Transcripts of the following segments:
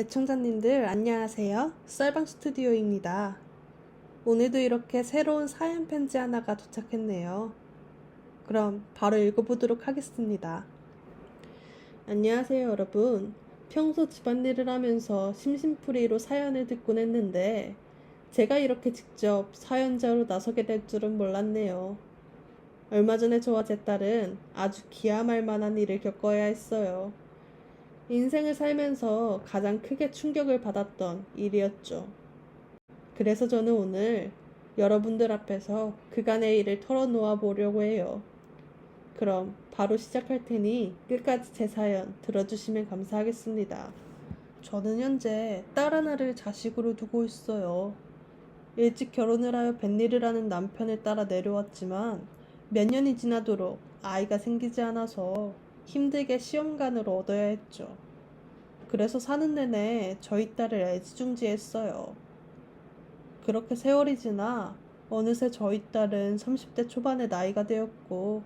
애청자님들 안녕하세요. 썰방 스튜디오입니다. 오늘도 이렇게 새로운 사연 편지 하나가 도착했네요. 그럼 바로 읽어보도록 하겠습니다. 안녕하세요 여러분. 평소 집안일을 하면서 심심풀이로 사연을 듣곤 했는데 제가 이렇게 직접 사연자로 나서게 될 줄은 몰랐네요. 얼마 전에 저와 제 딸은 아주 기함할 만한 일을 겪어야 했어요. 인생을 살면서 가장 크게 충격을 받았던 일이었죠. 그래서 저는 오늘 여러분들 앞에서 그간의 일을 털어놓아 보려고 해요. 그럼 바로 시작할 테니 끝까지 제 사연 들어주시면 감사하겠습니다. 저는 현재 딸 하나를 자식으로 두고 있어요. 일찍 결혼을 하여 뱃일을 하는 남편을 따라 내려왔지만 몇 년이 지나도록 아이가 생기지 않아서 힘들게 시험관을 얻어야 했죠. 그래서 사는 내내 저희 딸을 애지중지했어요. 그렇게 세월이 지나 어느새 저희 딸은 30대 초반의 나이가 되었고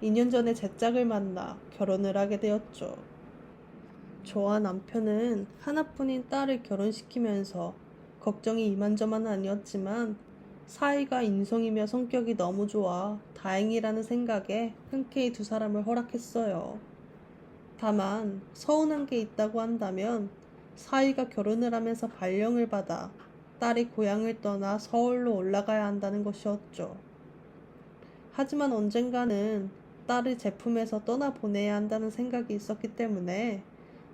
2년 전에 제 짝을 만나 결혼을 하게 되었죠. 저와 남편은 하나뿐인 딸을 결혼시키면서 걱정이 이만저만은 아니었지만 사이가 인성이며 성격이 너무 좋아 다행이라는 생각에 흔쾌히 두 사람을 허락했어요. 다만 서운한 게 있다고 한다면 사이가 결혼을 하면서 발령을 받아 딸이 고향을 떠나 서울로 올라가야 한다는 것이었죠. 하지만 언젠가는 딸을 제품에서 떠나보내야 한다는 생각이 있었기 때문에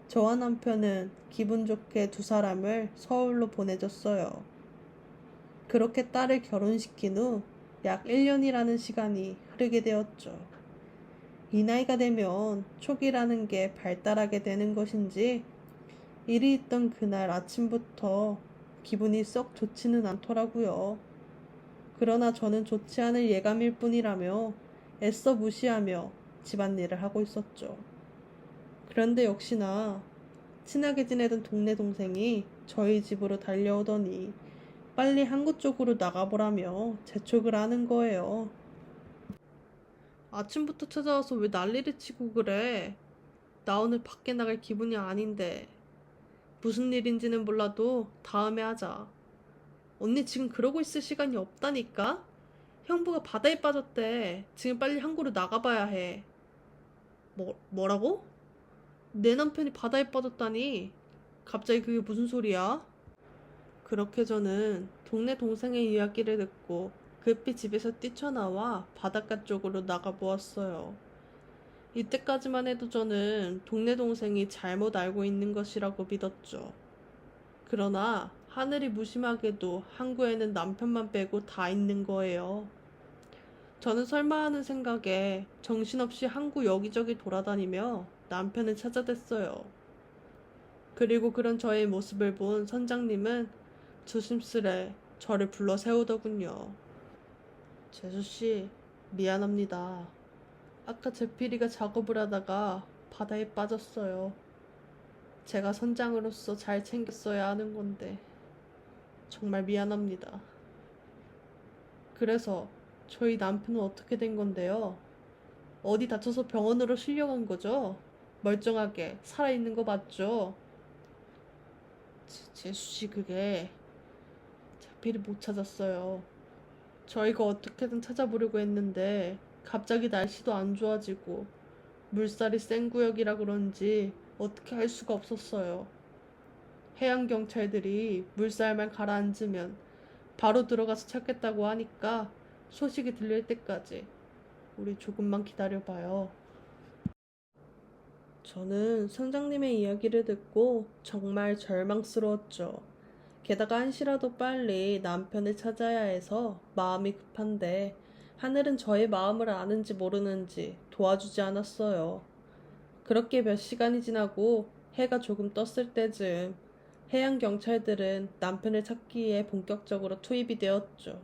저와 남편은 기분 좋게 두 사람을 서울로 보내줬어요. 그렇게 딸을 결혼시킨 후 약 1년이라는 시간이 흐르게 되었죠. 이 나이가 되면 촉이라는 게 발달하게 되는 것인지 일이 있던 그날 아침부터 기분이 썩 좋지는 않더라고요. 그러나 저는 좋지 않을 예감일 뿐이라며 애써 무시하며 집안일을 하고 있었죠. 그런데 역시나 친하게 지내던 동네 동생이 저희 집으로 달려오더니 빨리 항구 쪽으로 나가보라며 재촉을 하는 거예요. 아침부터 찾아와서 왜 난리를 치고 그래? 나 오늘 밖에 나갈 기분이 아닌데. 무슨 일인지는 몰라도 다음에 하자. 언니 지금 그러고 있을 시간이 없다니까? 형부가 바다에 빠졌대. 지금 빨리 항구로 나가봐야 해. 뭐라고? 내 남편이 바다에 빠졌다니? 갑자기 그게 무슨 소리야? 그렇게 저는 동네 동생의 이야기를 듣고 급히 집에서 뛰쳐나와 바닷가 쪽으로 나가보았어요. 이때까지만 해도 저는 동네 동생이 잘못 알고 있는 것이라고 믿었죠. 그러나 하늘이 무심하게도 항구에는 남편만 빼고 다 있는 거예요. 저는 설마 하는 생각에 정신없이 항구 여기저기 돌아다니며 남편을 찾아댔어요. 그리고 그런 저의 모습을 본 선장님은 조심스레 저를 불러 세우더군요. 재수씨, 미안합니다. 아까 제필이가 작업을 하다가 바다에 빠졌어요. 제가 선장으로서 잘 챙겼어야 하는 건데 정말 미안합니다. 그래서 저희 남편은 어떻게 된 건데요? 어디 다쳐서 병원으로 실려간 거죠? 멀쩡하게 살아있는 거 맞죠? 재수씨 그게 제필이 못 찾았어요. 저희가 어떻게든 찾아보려고 했는데 갑자기 날씨도 안 좋아지고 물살이 센 구역이라 그런지 어떻게 할 수가 없었어요. 해양 경찰들이 물살만 가라앉으면 바로 들어가서 찾겠다고 하니까 소식이 들릴 때까지 우리 조금만 기다려봐요. 저는 선장님의 이야기를 듣고 정말 절망스러웠죠. 게다가 한시라도 빨리 남편을 찾아야 해서 마음이 급한데 하늘은 저의 마음을 아는지 모르는지 도와주지 않았어요. 그렇게 몇 시간이 지나고 해가 조금 떴을 때쯤 해양 경찰들은 남편을 찾기 위해 본격적으로 투입이 되었죠.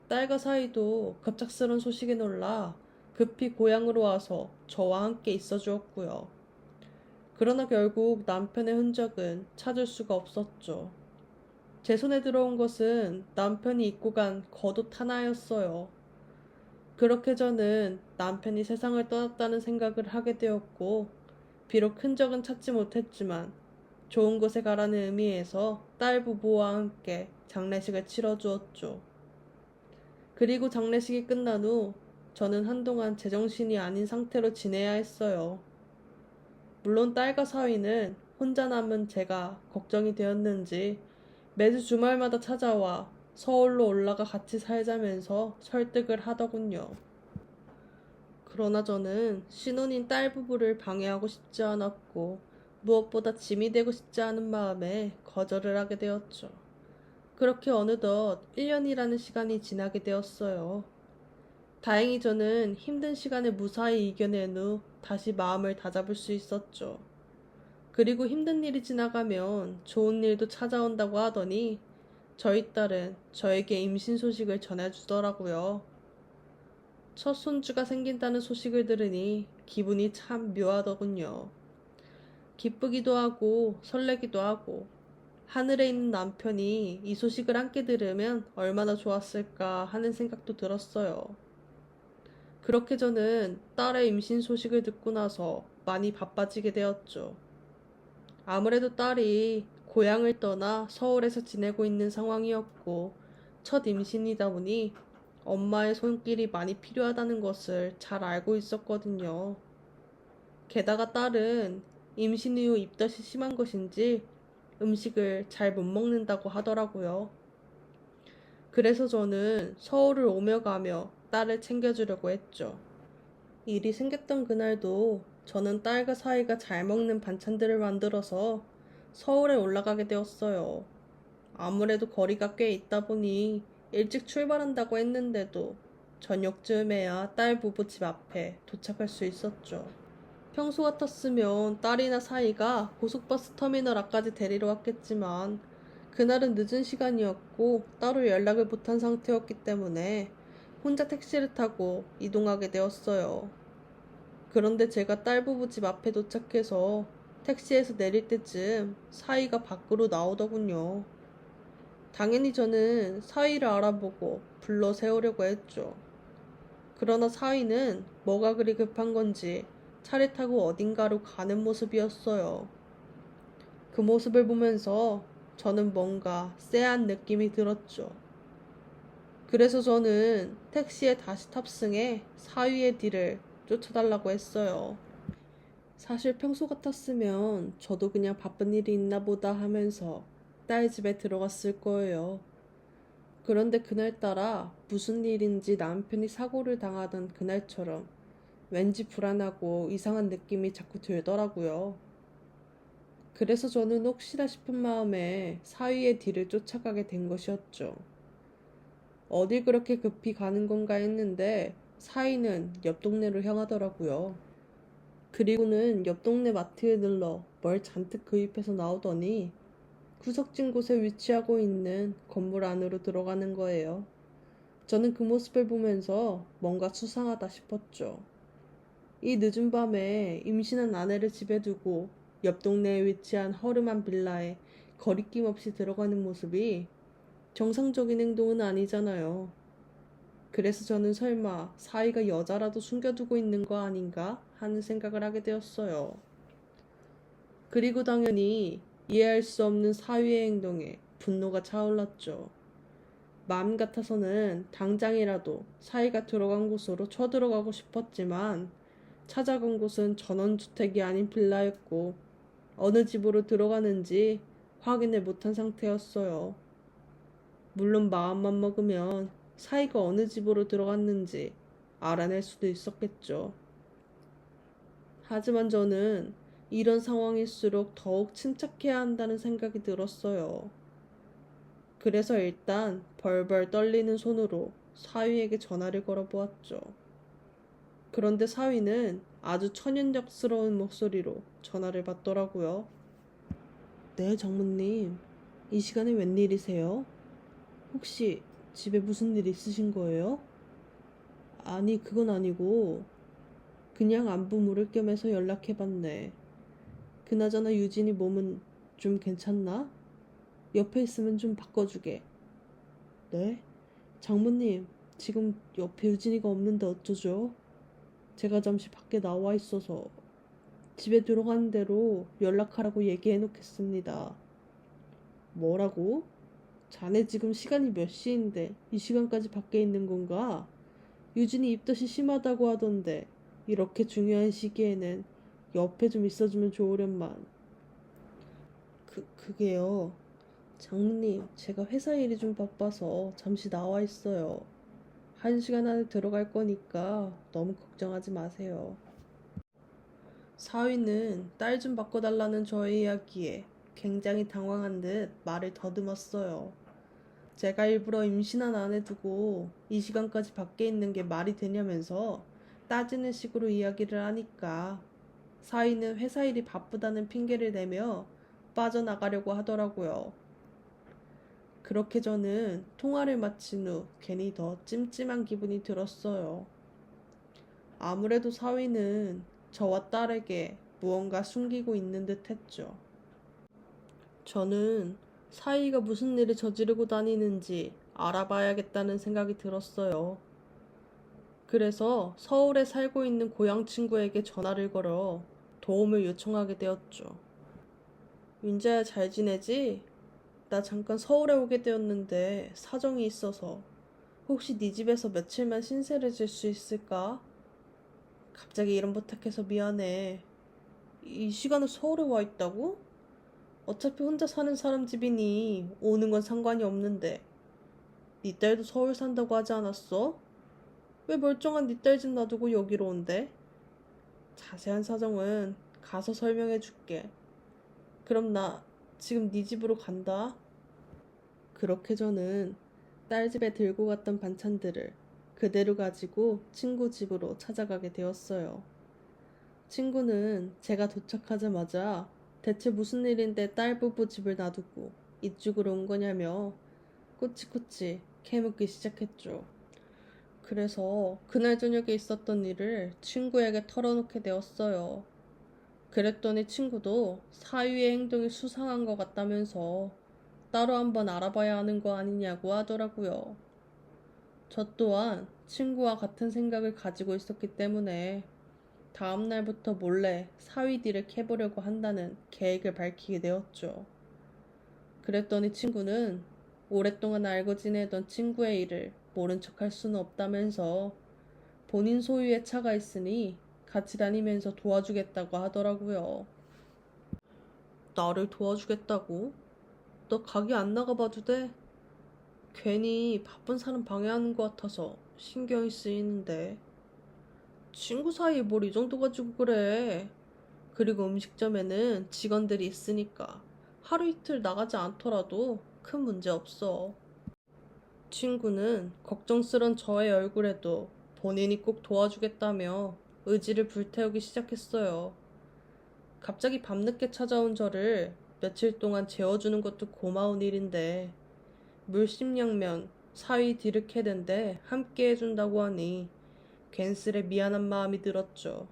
딸과 사이도 급작스런 소식에 놀라 급히 고향으로 와서 저와 함께 있어 주었고요. 그러나 결국 남편의 흔적은 찾을 수가 없었죠. 제 손에 들어온 것은 남편이 입고 간 겉옷 하나였어요. 그렇게 저는 남편이 세상을 떠났다는 생각을 하게 되었고, 비록 흔적은 찾지 못했지만 좋은 곳에 가라는 의미에서 딸 부부와 함께 장례식을 치러주었죠. 그리고 장례식이 끝난 후 저는 한동안 제정신이 아닌 상태로 지내야 했어요. 물론 딸과 사위는 혼자 남은 제가 걱정이 되었는지 매주 주말마다 찾아와 서울로 올라가 같이 살자면서 설득을 하더군요. 그러나 저는 신혼인 딸 부부를 방해하고 싶지 않았고 무엇보다 짐이 되고 싶지 않은 마음에 거절을 하게 되었죠. 그렇게 어느덧 1년이라는 시간이 지나게 되었어요. 다행히 저는 힘든 시간을 무사히 이겨낸 후 다시 마음을 다잡을 수 있었죠. 그리고 힘든 일이 지나가면 좋은 일도 찾아온다고 하더니 저희 딸은 저에게 임신 소식을 전해주더라고요. 첫 손주가 생긴다는 소식을 들으니 기분이 참 묘하더군요. 기쁘기도 하고 설레기도 하고 하늘에 있는 남편이 이 소식을 함께 들으면 얼마나 좋았을까 하는 생각도 들었어요. 그렇게 저는 딸의 임신 소식을 듣고 나서 많이 바빠지게 되었죠. 아무래도 딸이 고향을 떠나 서울에서 지내고 있는 상황이었고 첫 임신이다 보니 엄마의 손길이 많이 필요하다는 것을 잘 알고 있었거든요. 게다가 딸은 임신 이후 입덧이 심한 것인지 음식을 잘 못 먹는다고 하더라고요. 그래서 저는 서울을 오며 가며 딸을 챙겨주려고 했죠. 일이 생겼던 그날도 저는 딸과 사이가 잘 먹는 반찬들을 만들어서 서울에 올라가게 되었어요. 아무래도 거리가 꽤 있다 보니 일찍 출발한다고 했는데도 저녁쯤에야 딸 부부 집 앞에 도착할 수 있었죠. 평소 같았으면 딸이나 사이가 고속버스 터미널 앞까지 데리러 왔겠지만 그날은 늦은 시간이었고 따로 연락을 못한 상태였기 때문에 혼자 택시를 타고 이동하게 되었어요. 그런데 제가 딸 부부 집 앞에 도착해서 택시에서 내릴 때쯤 사이가 밖으로 나오더군요. 당연히 저는 사위를 알아보고 불러 세우려고 했죠. 그러나 사위는 뭐가 그리 급한 건지 차를 타고 어딘가로 가는 모습이었어요. 그 모습을 보면서 저는 뭔가 쎄한 느낌이 들었죠. 그래서 저는 택시에 다시 탑승해 사위의 뒤를 쫓아달라고 했어요. 사실 평소 같았으면 저도 그냥 바쁜 일이 있나 보다 하면서 딸 집에 들어갔을 거예요. 그런데 그날따라 무슨 일인지 남편이 사고를 당하던 그날처럼 왠지 불안하고 이상한 느낌이 자꾸 들더라고요. 그래서 저는 혹시나 싶은 마음에 사위의 뒤를 쫓아가게 된 것이었죠. 어딜 그렇게 급히 가는 건가 했는데 사위는 옆 동네로 향하더라고요. 그리고는 옆 동네 마트에 들러 뭘 잔뜩 구입해서 나오더니 구석진 곳에 위치하고 있는 건물 안으로 들어가는 거예요. 저는 그 모습을 보면서 뭔가 수상하다 싶었죠. 이 늦은 밤에 임신한 아내를 집에 두고 옆 동네에 위치한 허름한 빌라에 거리낌 없이 들어가는 모습이 정상적인 행동은 아니잖아요. 그래서 저는 설마 사위가 여자라도 숨겨두고 있는 거 아닌가 하는 생각을 하게 되었어요. 그리고 당연히 이해할 수 없는 사위의 행동에 분노가 차올랐죠. 마음 같아서는 당장이라도 사위가 들어간 곳으로 쳐들어가고 싶었지만 찾아간 곳은 전원주택이 아닌 빌라였고 어느 집으로 들어가는지 확인을 못한 상태였어요. 물론 마음만 먹으면 사위가 어느 집으로 들어갔는지 알아낼 수도 있었겠죠. 하지만 저는 이런 상황일수록 더욱 침착해야 한다는 생각이 들었어요. 그래서 일단 벌벌 떨리는 손으로 사위에게 전화를 걸어보았죠. 그런데 사위는 아주 천연덕스러운 목소리로 전화를 받더라고요. 네, 장모님. 이 시간에 웬일이세요? 혹시 집에 무슨 일 있으신 거예요? 아니, 그건 아니고 그냥 안부 물을 겸 해서 연락해봤네. 그나저나 유진이 몸은 좀 괜찮나? 옆에 있으면 좀 바꿔주게. 네? 장모님, 지금 옆에 유진이가 없는데 어쩌죠? 제가 잠시 밖에 나와 있어서 집에 들어가는 대로 연락하라고 얘기해 놓겠습니다. 뭐라고? 자네 지금 시간이 몇 시인데 이 시간까지 밖에 있는 건가? 유진이 입덧이 심하다고 하던데 이렇게 중요한 시기에는 옆에 좀 있어주면 좋으련만. 그게요. 장모님, 제가 회사 일이 좀 바빠서 잠시 나와 있어요. 1시간 안에 들어갈 거니까 너무 걱정하지 마세요. 사위는 딸 좀 바꿔달라는 저의 이야기에 굉장히 당황한 듯 말을 더듬었어요. 제가 일부러 임신한 아내 두고 이 시간까지 밖에 있는 게 말이 되냐면서 따지는 식으로 이야기를 하니까 사위는 회사 일이 바쁘다는 핑계를 대며 빠져나가려고 하더라고요. 그렇게 저는 통화를 마친 후 괜히 더 찜찜한 기분이 들었어요. 아무래도 사위는 저와 딸에게 무언가 숨기고 있는 듯 했죠. 저는 사위가 무슨 일을 저지르고 다니는지 알아봐야겠다는 생각이 들었어요. 그래서 서울에 살고 있는 고향 친구에게 전화를 걸어 도움을 요청하게 되었죠. 윤자야, 잘 지내지? 나 잠깐 서울에 오게 되었는데 사정이 있어서 혹시 네 집에서 며칠만 신세를 질 수 있을까? 갑자기 이런 부탁해서 미안해. 이 시간에 서울에 와 있다고? 어차피 혼자 사는 사람 집이니 오는 건 상관이 없는데 네 딸도 서울 산다고 하지 않았어? 왜 멀쩡한 네 딸 집 놔두고 여기로 온대? 자세한 사정은 가서 설명해 줄게. 그럼 나 지금 네 집으로 간다. 그렇게 저는 딸 집에 들고 갔던 반찬들을 그대로 가지고 친구 집으로 찾아가게 되었어요. 친구는 제가 도착하자마자 대체 무슨 일인데 딸 부부 집을 놔두고 이쪽으로 온 거냐며 꼬치꼬치 캐묻기 시작했죠. 그래서 그날 저녁에 있었던 일을 친구에게 털어놓게 되었어요. 그랬더니 친구도 사위의 행동이 수상한 것 같다면서 따로 한번 알아봐야 하는 거 아니냐고 하더라고요. 저 또한 친구와 같은 생각을 가지고 있었기 때문에 다음 날부터 몰래 사위 뒤를 캐보려고 한다는 계획을 밝히게 되었죠. 그랬더니 친구는 오랫동안 알고 지내던 친구의 일을 모른 척할 수는 없다면서 본인 소유의 차가 있으니 같이 다니면서 도와주겠다고 하더라고요. 나를 도와주겠다고? 너 가게 안 나가봐도 돼? 괜히 바쁜 사람 방해하는 것 같아서 신경이 쓰이는데. 친구 사이에 뭘 이 정도 가지고 그래. 그리고 음식점에는 직원들이 있으니까 하루 이틀 나가지 않더라도 큰 문제 없어. 친구는 걱정스런 저의 얼굴에도 본인이 꼭 도와주겠다며 의지를 불태우기 시작했어요. 갑자기 밤늦게 찾아온 저를 며칠 동안 재워주는 것도 고마운 일인데 물심양면 사위 뒤를 캐는데 함께 해준다고 하니 괜스레 미안한 마음이 들었죠.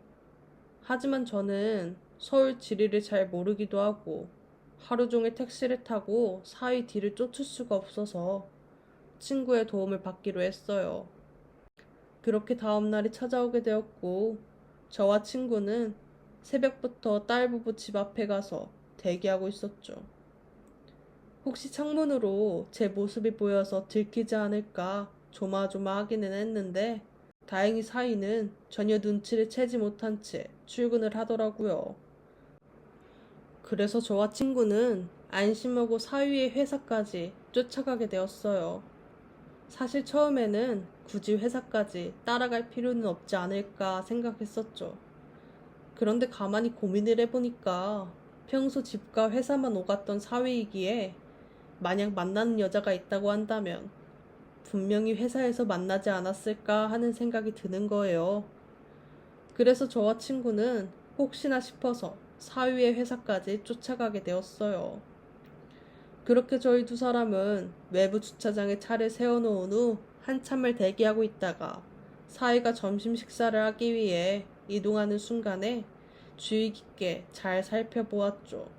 하지만 저는 서울 지리를 잘 모르기도 하고 하루 종일 택시를 타고 사위 뒤를 쫓을 수가 없어서 친구의 도움을 받기로 했어요. 그렇게 다음 날이 찾아오게 되었고 저와 친구는 새벽부터 딸 부부 집 앞에 가서 대기하고 있었죠. 혹시 창문으로 제 모습이 보여서 들키지 않을까 조마조마하기는 했는데 다행히 사위는 전혀 눈치를 채지 못한 채 출근을 하더라고요. 그래서 저와 친구는 안심하고 사위의 회사까지 쫓아가게 되었어요. 사실 처음에는 굳이 회사까지 따라갈 필요는 없지 않을까 생각했었죠. 그런데 가만히 고민을 해보니까 평소 집과 회사만 오갔던 사위이기에 만약 만나는 여자가 있다고 한다면 분명히 회사에서 만나지 않았을까 하는 생각이 드는 거예요. 그래서 저와 친구는 혹시나 싶어서 사위의 회사까지 쫓아가게 되었어요. 그렇게 저희 두 사람은 외부 주차장에 차를 세워놓은 후 한참을 대기하고 있다가 사위가 점심 식사를 하기 위해 이동하는 순간에 주의 깊게 잘 살펴보았죠.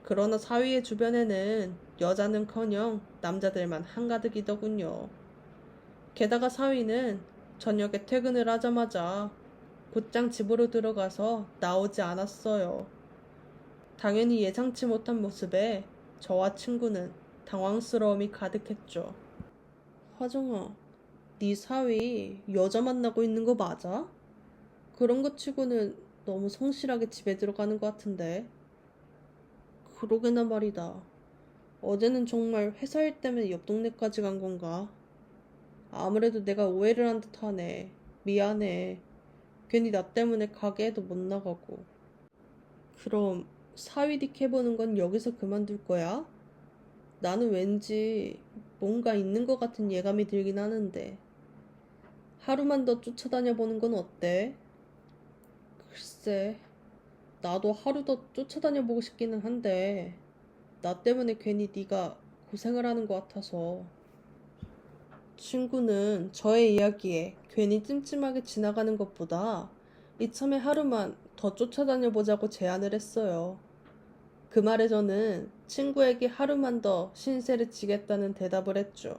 그러나 사위의 주변에는 여자는커녕 남자들만 한가득이더군요. 게다가 사위는 저녁에 퇴근을 하자마자 곧장 집으로 들어가서 나오지 않았어요. 당연히 예상치 못한 모습에 저와 친구는 당황스러움이 가득했죠. 화정아, 네 사위 여자 만나고 있는 거 맞아? 그런 것 치고는 너무 성실하게 집에 들어가는 것 같은데. 그러게나 말이다. 어제는 정말 회사 일 때문에 옆 동네까지 간 건가? 아무래도 내가 오해를 한 듯하네. 미안해. 괜히 나 때문에 가게에도 못 나가고. 그럼 사위딕 해보는 건 여기서 그만둘 거야? 나는 왠지 뭔가 있는 것 같은 예감이 들긴 하는데. 하루만 더 쫓아다녀 보는 건 어때? 글쎄, 나도 하루 더 쫓아다녀 보고 싶기는 한데 나 때문에 괜히 네가 고생을 하는 것 같아서. 친구는 저의 이야기에 괜히 찜찜하게 지나가는 것보다 이참에 하루만 더 쫓아다녀 보자고 제안을 했어요. 그 말에 저는 친구에게 하루만 더 신세를 지겠다는 대답을 했죠.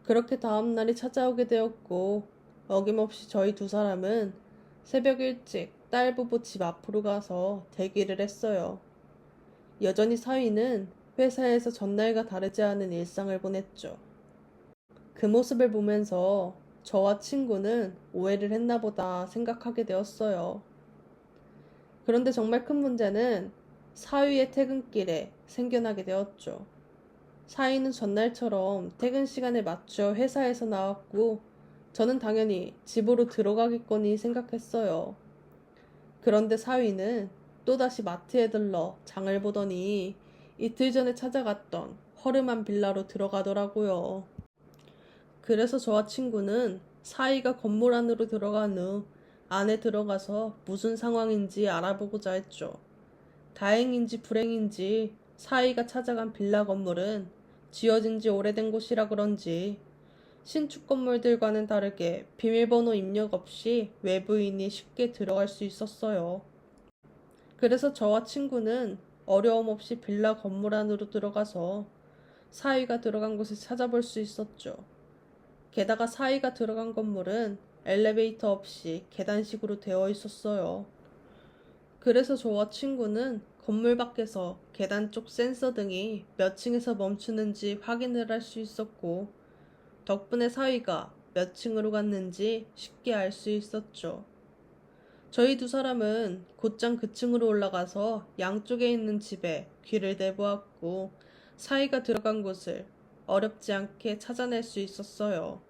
그렇게 다음 날이 찾아오게 되었고 어김없이 저희 두 사람은 새벽 일찍 딸 부부 집 앞으로 가서 대기를 했어요. 여전히 사위는 회사에서 전날과 다르지 않은 일상을 보냈죠. 그 모습을 보면서 저와 친구는 오해를 했나 보다 생각하게 되었어요. 그런데 정말 큰 문제는 사위의 퇴근길에 생겨나게 되었죠. 사위는 전날처럼 퇴근 시간에 맞춰 회사에서 나왔고 저는 당연히 집으로 들어가겠거니 생각했어요. 그런데 사위는 또다시 마트에 들러 장을 보더니 이틀 전에 찾아갔던 허름한 빌라로 들어가더라고요. 그래서 저와 친구는 사위가 건물 안으로 들어간 후 안에 들어가서 무슨 상황인지 알아보고자 했죠. 다행인지 불행인지 사위가 찾아간 빌라 건물은 지어진 지 오래된 곳이라 그런지 신축 건물들과는 다르게 비밀번호 입력 없이 외부인이 쉽게 들어갈 수 있었어요. 그래서 저와 친구는 어려움 없이 빌라 건물 안으로 들어가서 사위가 들어간 곳을 찾아볼 수 있었죠. 게다가 사위가 들어간 건물은 엘리베이터 없이 계단식으로 되어 있었어요. 그래서 저와 친구는 건물 밖에서 계단 쪽 센서 등이 몇 층에서 멈추는지 확인을 할 수 있었고 덕분에 사위가 몇 층으로 갔는지 쉽게 알 수 있었죠. 저희 두 사람은 곧장 그 층으로 올라가서 양쪽에 있는 집에 귀를 대보았고 사위가 들어간 곳을 어렵지 않게 찾아낼 수 있었어요.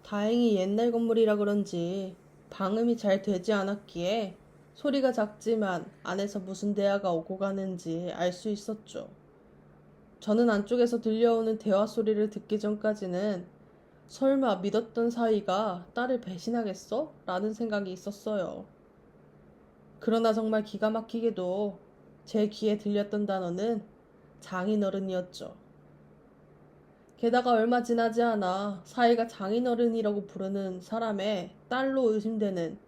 다행히 옛날 건물이라 그런지 방음이 잘 되지 않았기에 소리가 작지만 안에서 무슨 대화가 오고 가는지 알 수 있었죠. 저는 안쪽에서 들려오는 대화 소리를 듣기 전까지는 설마 믿었던 사위가 딸을 배신하겠어? 라는 생각이 있었어요. 그러나 정말 기가 막히게도 제 귀에 들렸던 단어는 장인어른이었죠. 게다가 얼마 지나지 않아 사위가 장인어른이라고 부르는 사람의 딸로 의심되는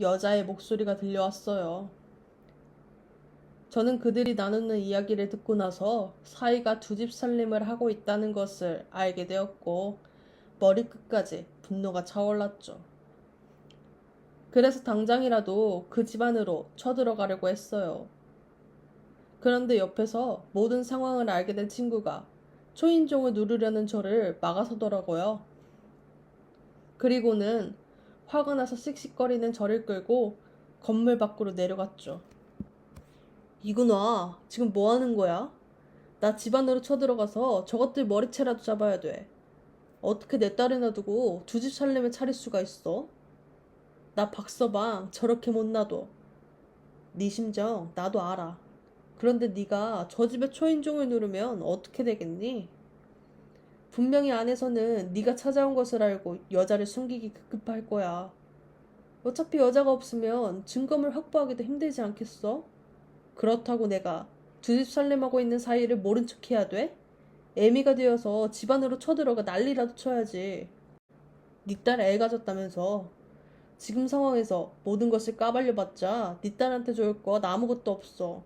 여자의 목소리가 들려왔어요. 저는 그들이 나누는 이야기를 듣고 나서 사위가 두 집 살림을 하고 있다는 것을 알게 되었고 머리끝까지 분노가 차올랐죠. 그래서 당장이라도 그 집 안으로 쳐들어가려고 했어요. 그런데 옆에서 모든 상황을 알게 된 친구가 초인종을 누르려는 저를 막아서더라고요. 그리고는 화가 나서 씩씩거리는 저를 끌고 건물 밖으로 내려갔죠. 이구나, 지금 뭐 하는 거야? 나 집 안으로 쳐들어가서 저것들 머리채라도 잡아야 돼. 어떻게 내 딸을 놔두고 두 집 살림을 차릴 수가 있어? 나 박서방 저렇게 못 놔둬. 네 심정 나도 알아. 그런데 네가 저 집에 초인종을 누르면 어떻게 되겠니? 분명히 안에서는 네가 찾아온 것을 알고 여자를 숨기기 급급할 거야. 어차피 여자가 없으면 증거물 확보하기도 힘들지 않겠어? 그렇다고 내가 두 집 살림하고 있는 사이를 모른 척 해야 돼? 애미가 되어서 집 안으로 쳐들어가 난리라도 쳐야지. 네 딸 애 가졌다면서. 지금 상황에서 모든 것을 까발려봤자 네 딸한테 좋을 건 아무것도 없어.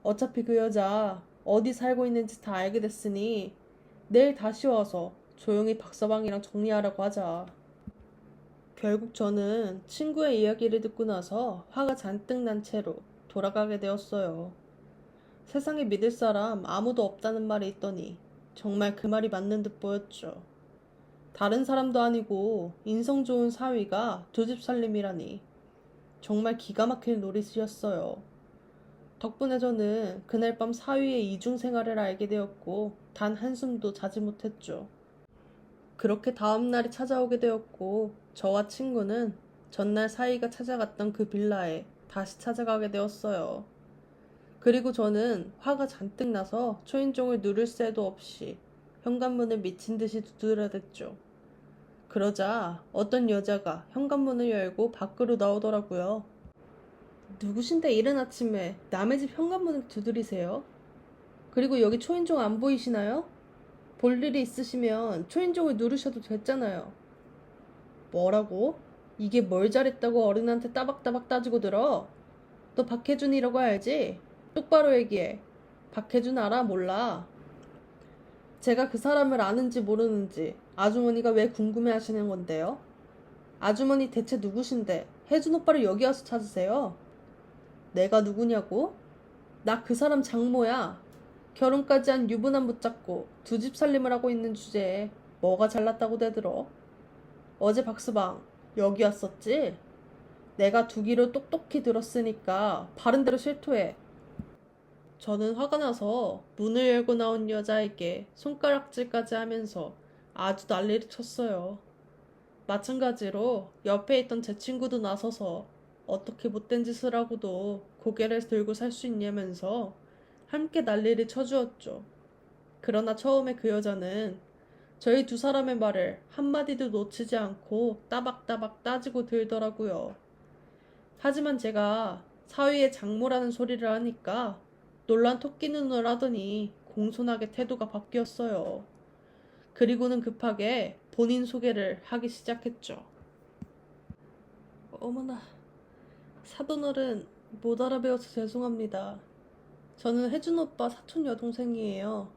어차피 그 여자 어디 살고 있는지 다 알게 됐으니 내일 다시 와서 조용히 박서방이랑 정리하라고 하자. 결국 저는 친구의 이야기를 듣고 나서 화가 잔뜩 난 채로 돌아가게 되었어요. 세상에 믿을 사람 아무도 없다는 말이 있더니 정말 그 말이 맞는 듯 보였죠. 다른 사람도 아니고 인성 좋은 사위가 두 집 살림이라니 정말 기가 막힐 노릇이었어요. 덕분에 저는 그날 밤 사위의 이중 생활을 알게 되었고 단 한숨도 자지 못했죠. 그렇게 다음 날이 찾아오게 되었고 저와 친구는 전날 사위가 찾아갔던 그 빌라에 다시 찾아가게 되었어요. 그리고 저는 화가 잔뜩 나서 초인종을 누를 새도 없이 현관문을 미친 듯이 두드려댔죠. 그러자 어떤 여자가 현관문을 열고 밖으로 나오더라고요. 누구신데 이른 아침에 남의 집 현관문을 두드리세요? 그리고 여기 초인종 안 보이시나요? 볼 일이 있으시면 초인종을 누르셔도 됐잖아요. 뭐라고? 이게 뭘 잘했다고 어른한테 따박따박 따지고 들어? 너 박혜준이라고 알지? 똑바로 얘기해. 박혜준 알아? 몰라? 제가 그 사람을 아는지 모르는지 아주머니가 왜 궁금해 하시는 건데요? 아주머니 대체 누구신데 혜준 오빠를 여기 와서 찾으세요? 내가 누구냐고? 나 그 사람 장모야. 결혼까지 한 유부남 붙잡고 두 집 살림을 하고 있는 주제에 뭐가 잘났다고 대들어? 어제 박스방 여기 왔었지? 내가 두 귀로 똑똑히 들었으니까 바른대로 실토해. 저는 화가 나서 문을 열고 나온 여자에게 손가락질까지 하면서 아주 난리를 쳤어요. 마찬가지로 옆에 있던 제 친구도 나서서 어떻게 못된 짓을 하고도 고개를 들고 살 수 있냐면서 함께 난리를 쳐주었죠. 그러나 처음에 그 여자는 저희 두 사람의 말을 한마디도 놓치지 않고 따박따박 따지고 들더라고요. 하지만 제가 사위의 장모라는 소리를 하니까 놀란 토끼 눈을 하더니 공손하게 태도가 바뀌었어요. 그리고는 급하게 본인 소개를 하기 시작했죠. 어머나, 사돈어른 못 알아배워서 죄송합니다. 저는 혜준 오빠 사촌 여동생이에요.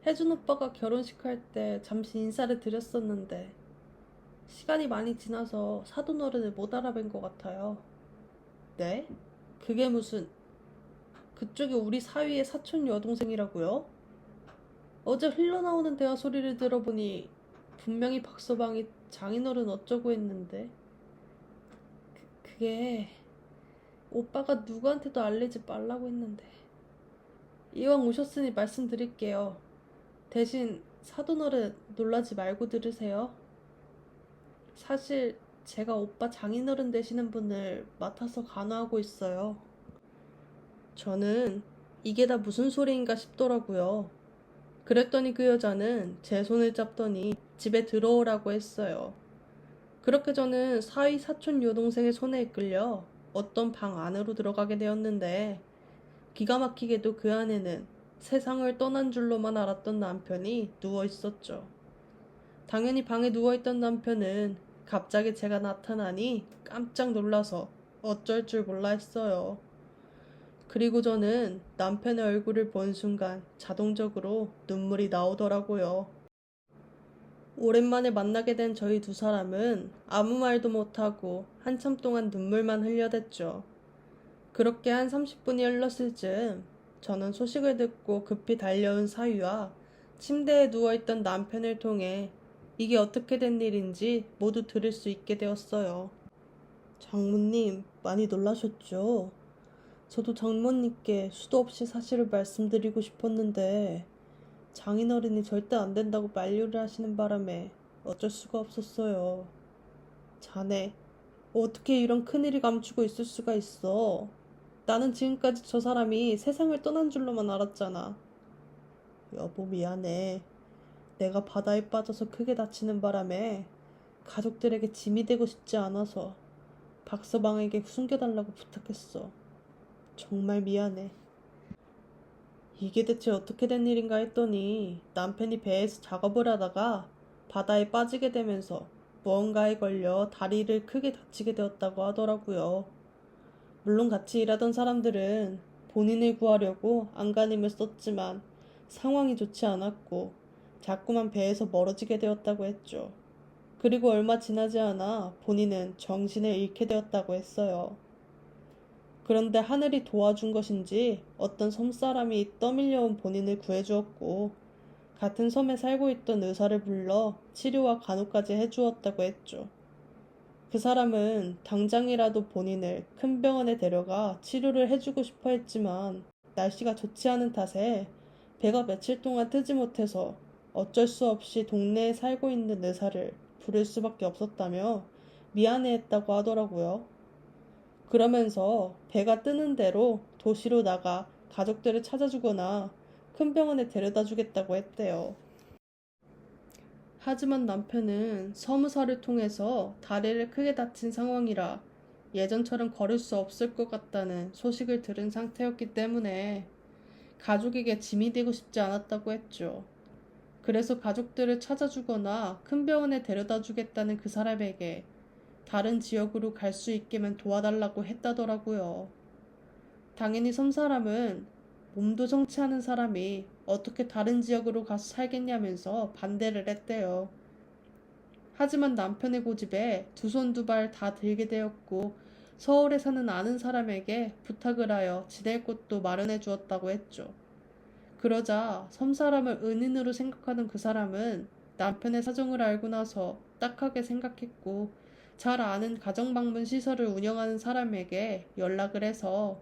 혜준 오빠가 결혼식 할 때 잠시 인사를 드렸었는데 시간이 많이 지나서 사돈어른을 못 알아뵌 것 같아요. 네? 그게 무슨... 그쪽이 우리 사위의 사촌 여동생이라고요? 어제 흘러나오는 대화 소리를 들어보니 분명히 박서방이 장인어른 어쩌고 했는데 그게 오빠가 누구한테도 알리지 말라고 했는데 이왕 오셨으니 말씀드릴게요. 대신 사돈어른 놀라지 말고 들으세요. 사실 제가 오빠 장인어른 되시는 분을 맡아서 간호하고 있어요. 저는 이게 다 무슨 소리인가 싶더라고요. 그랬더니 그 여자는 제 손을 잡더니 집에 들어오라고 했어요. 그렇게 저는 사위 사촌 여동생의 손에 이끌려 어떤 방 안으로 들어가게 되었는데 기가 막히게도 그 안에는 세상을 떠난 줄로만 알았던 남편이 누워 있었죠. 당연히 방에 누워있던 남편은 갑자기 제가 나타나니 깜짝 놀라서 어쩔 줄 몰라 했어요. 그리고 저는 남편의 얼굴을 본 순간 자동적으로 눈물이 나오더라고요. 오랜만에 만나게 된 저희 두 사람은 아무 말도 못하고 한참 동안 눈물만 흘려댔죠. 그렇게 한 30분이 흘렀을 즈음 저는 소식을 듣고 급히 달려온 사위와 침대에 누워있던 남편을 통해 이게 어떻게 된 일인지 모두 들을 수 있게 되었어요. 장모님, 많이 놀라셨죠? 저도 장모님께 수도 없이 사실을 말씀드리고 싶었는데 장인어른이 절대 안 된다고 만류를 하시는 바람에 어쩔 수가 없었어요. 자네, 어떻게 이런 큰일을 감추고 있을 수가 있어? 나는 지금까지 저 사람이 세상을 떠난 줄로만 알았잖아. 여보, 미안해. 내가 바다에 빠져서 크게 다치는 바람에 가족들에게 짐이 되고 싶지 않아서 박서방에게 숨겨달라고 부탁했어. 정말 미안해. 이게 대체 어떻게 된 일인가 했더니 남편이 배에서 작업을 하다가 바다에 빠지게 되면서 무언가에 걸려 다리를 크게 다치게 되었다고 하더라고요. 물론 같이 일하던 사람들은 본인을 구하려고 안간힘을 썼지만 상황이 좋지 않았고 자꾸만 배에서 멀어지게 되었다고 했죠. 그리고 얼마 지나지 않아 본인은 정신을 잃게 되었다고 했어요. 그런데 하늘이 도와준 것인지 어떤 섬사람이 떠밀려온 본인을 구해주었고 같은 섬에 살고 있던 의사를 불러 치료와 간호까지 해주었다고 했죠. 그 사람은 당장이라도 본인을 큰 병원에 데려가 치료를 해주고 싶어 했지만 날씨가 좋지 않은 탓에 배가 며칠 동안 뜨지 못해서 어쩔 수 없이 동네에 살고 있는 의사를 부를 수밖에 없었다며 미안해했다고 하더라고요. 그러면서 배가 뜨는 대로 도시로 나가 가족들을 찾아주거나 큰 병원에 데려다 주겠다고 했대요. 하지만 남편은 서무사를 통해서 다리를 크게 다친 상황이라 예전처럼 걸을 수 없을 것 같다는 소식을 들은 상태였기 때문에 가족에게 짐이 되고 싶지 않았다고 했죠. 그래서 가족들을 찾아주거나 큰 병원에 데려다 주겠다는 그 사람에게 다른 지역으로 갈 수 있게만 도와달라고 했다더라고요. 당연히 섬사람은 몸도 성취하는 사람이 어떻게 다른 지역으로 가서 살겠냐면서 반대를 했대요. 하지만 남편의 고집에 두 손 두 발 다 들게 되었고 서울에 사는 아는 사람에게 부탁을 하여 지낼 곳도 마련해 주었다고 했죠. 그러자 섬사람을 은인으로 생각하는 그 사람은 남편의 사정을 알고 나서 딱하게 생각했고 잘 아는 가정방문 시설을 운영하는 사람에게 연락을 해서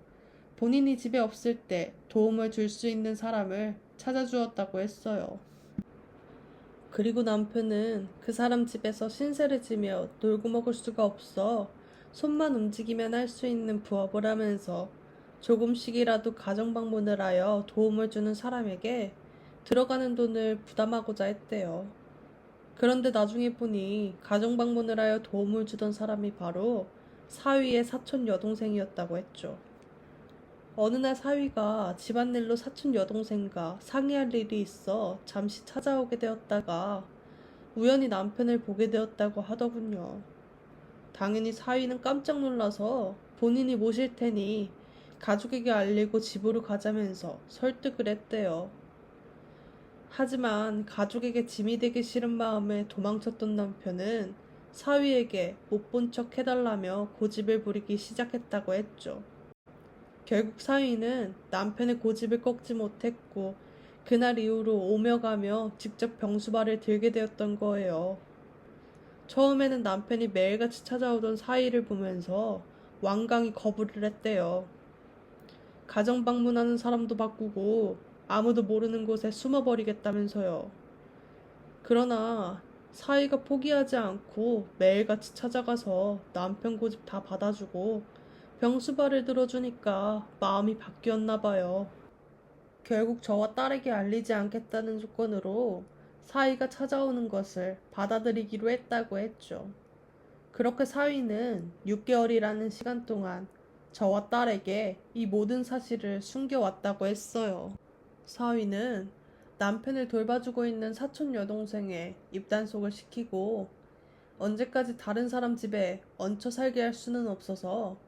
본인이 집에 없을 때 도움을 줄 수 있는 사람을 찾아주었다고 했어요. 그리고 남편은 그 사람 집에서 신세를 지며 놀고 먹을 수가 없어 손만 움직이면 할 수 있는 부업을 하면서 조금씩이라도 가정방문을 하여 도움을 주는 사람에게 들어가는 돈을 부담하고자 했대요. 그런데 나중에 보니 가정방문을 하여 도움을 주던 사람이 바로 사위의 사촌 여동생이었다고 했죠. 어느 날 사위가 집안일로 사촌 여동생과 상의할 일이 있어 잠시 찾아오게 되었다가 우연히 남편을 보게 되었다고 하더군요. 당연히 사위는 깜짝 놀라서 본인이 모실 테니 가족에게 알리고 집으로 가자면서 설득을 했대요. 하지만 가족에게 짐이 되기 싫은 마음에 도망쳤던 남편은 사위에게 못 본 척 해달라며 고집을 부리기 시작했다고 했죠. 결국 사위는 남편의 고집을 꺾지 못했고 그날 이후로 오며 가며 직접 병수발을 들게 되었던 거예요. 처음에는 남편이 매일같이 찾아오던 사위를 보면서 완강히 거부를 했대요. 가정 방문하는 사람도 바꾸고 아무도 모르는 곳에 숨어버리겠다면서요. 그러나 사위가 포기하지 않고 매일같이 찾아가서 남편 고집 다 받아주고 병수발을 들어주니까 마음이 바뀌었나 봐요. 결국 저와 딸에게 알리지 않겠다는 조건으로 사위가 찾아오는 것을 받아들이기로 했다고 했죠. 그렇게 사위는 6개월이라는 시간 동안 저와 딸에게 이 모든 사실을 숨겨왔다고 했어요. 사위는 남편을 돌봐주고 있는 사촌 여동생의 입단속을 시키고 언제까지 다른 사람 집에 얹혀 살게 할 수는 없어서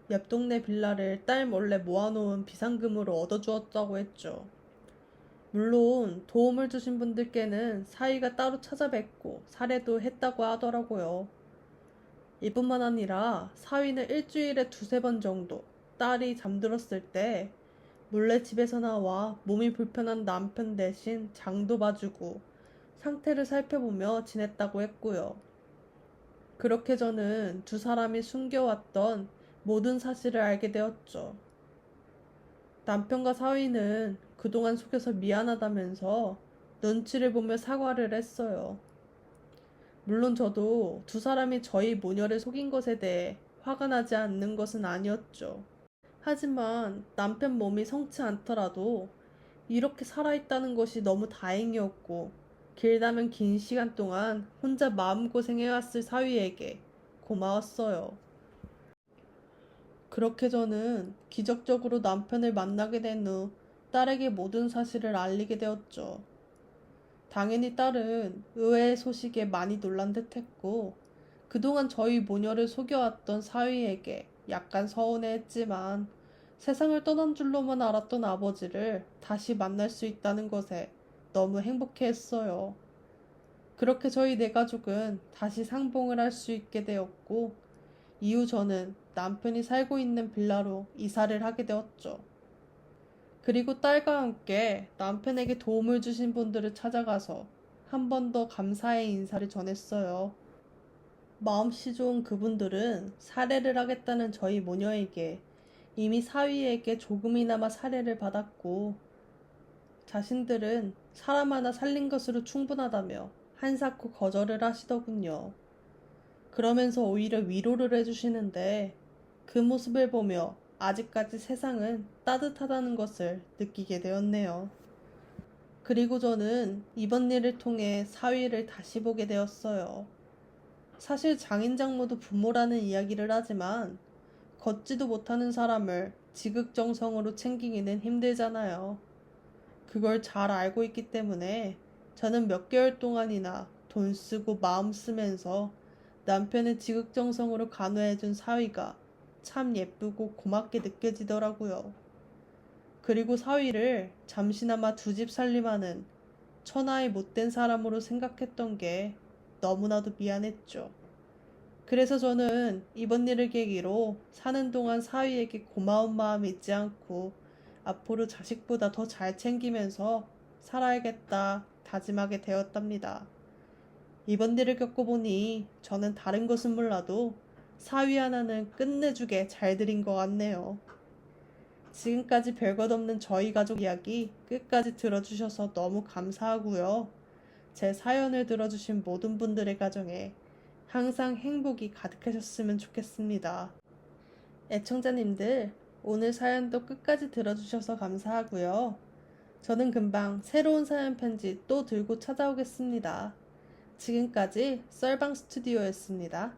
옆 동네 빌라를 딸 몰래 모아놓은 비상금으로 얻어주었다고 했죠. 물론 도움을 주신 분들께는 사위가 따로 찾아뵙고 사례도 했다고 하더라고요. 이뿐만 아니라 사위는 일주일에 두세 번 정도 딸이 잠들었을 때 몰래 집에서 나와 몸이 불편한 남편 대신 장도 봐주고 상태를 살펴보며 지냈다고 했고요. 그렇게 저는 두 사람이 숨겨왔던 모든 사실을 알게 되었죠. 남편과 사위는 그동안 속여서 미안하다면서 눈치를 보며 사과를 했어요. 물론 저도 두 사람이 저희 모녀를 속인 것에 대해 화가 나지 않는 것은 아니었죠. 하지만 남편 몸이 성치 않더라도 이렇게 살아있다는 것이 너무 다행이었고 길다면 긴 시간 동안 혼자 마음고생해왔을 사위에게 고마웠어요. 그렇게 저는 기적적으로 남편을 만나게 된 후 딸에게 모든 사실을 알리게 되었죠. 당연히 딸은 의외의 소식에 많이 놀란 듯 했고 그동안 저희 모녀를 속여왔던 사위에게 약간 서운해했지만 세상을 떠난 줄로만 알았던 아버지를 다시 만날 수 있다는 것에 너무 행복해했어요. 그렇게 저희 네 가족은 다시 상봉을 할 수 있게 되었고, 이후 저는 남편이 살고 있는 빌라로 이사를 하게 되었죠. 그리고 딸과 함께 남편에게 도움을 주신 분들을 찾아가서 한 번 더 감사의 인사를 전했어요. 마음씨 좋은 그분들은 사례를 하겠다는 저희 모녀에게 이미 사위에게 조금이나마 사례를 받았고, 자신들은 사람 하나 살린 것으로 충분하다며 한사코 거절을 하시더군요. 그러면서 오히려 위로를 해주시는데, 그 모습을 보며 아직까지 세상은 따뜻하다는 것을 느끼게 되었네요. 그리고 저는 이번 일을 통해 사위를 다시 보게 되었어요. 사실 장인 장모도 부모라는 이야기를 하지만 걷지도 못하는 사람을 지극정성으로 챙기기는 힘들잖아요. 그걸 잘 알고 있기 때문에 저는 몇 개월 동안이나 돈 쓰고 마음 쓰면서 남편의 지극정성으로 간호해준 사위가 참 예쁘고 고맙게 느껴지더라고요. 그리고 사위를 잠시나마 두 집 살림하는 천하의 못된 사람으로 생각했던 게 너무나도 미안했죠. 그래서 저는 이번 일을 계기로 사는 동안 사위에게 고마운 마음 잊지 않고 앞으로 자식보다 더 잘 챙기면서 살아야겠다 다짐하게 되었답니다. 이번 일을 겪어보니 저는 다른 것은 몰라도 사위 하나는 끝내주게 잘 들인 것 같네요. 지금까지 별것 없는 저희 가족 이야기 끝까지 들어주셔서 너무 감사하고요. 제 사연을 들어주신 모든 분들의 가정에 항상 행복이 가득하셨으면 좋겠습니다. 애청자님들, 오늘 사연도 끝까지 들어주셔서 감사하고요. 저는 금방 새로운 사연 편지 또 들고 찾아오겠습니다. 지금까지 썰방 스튜디오였습니다.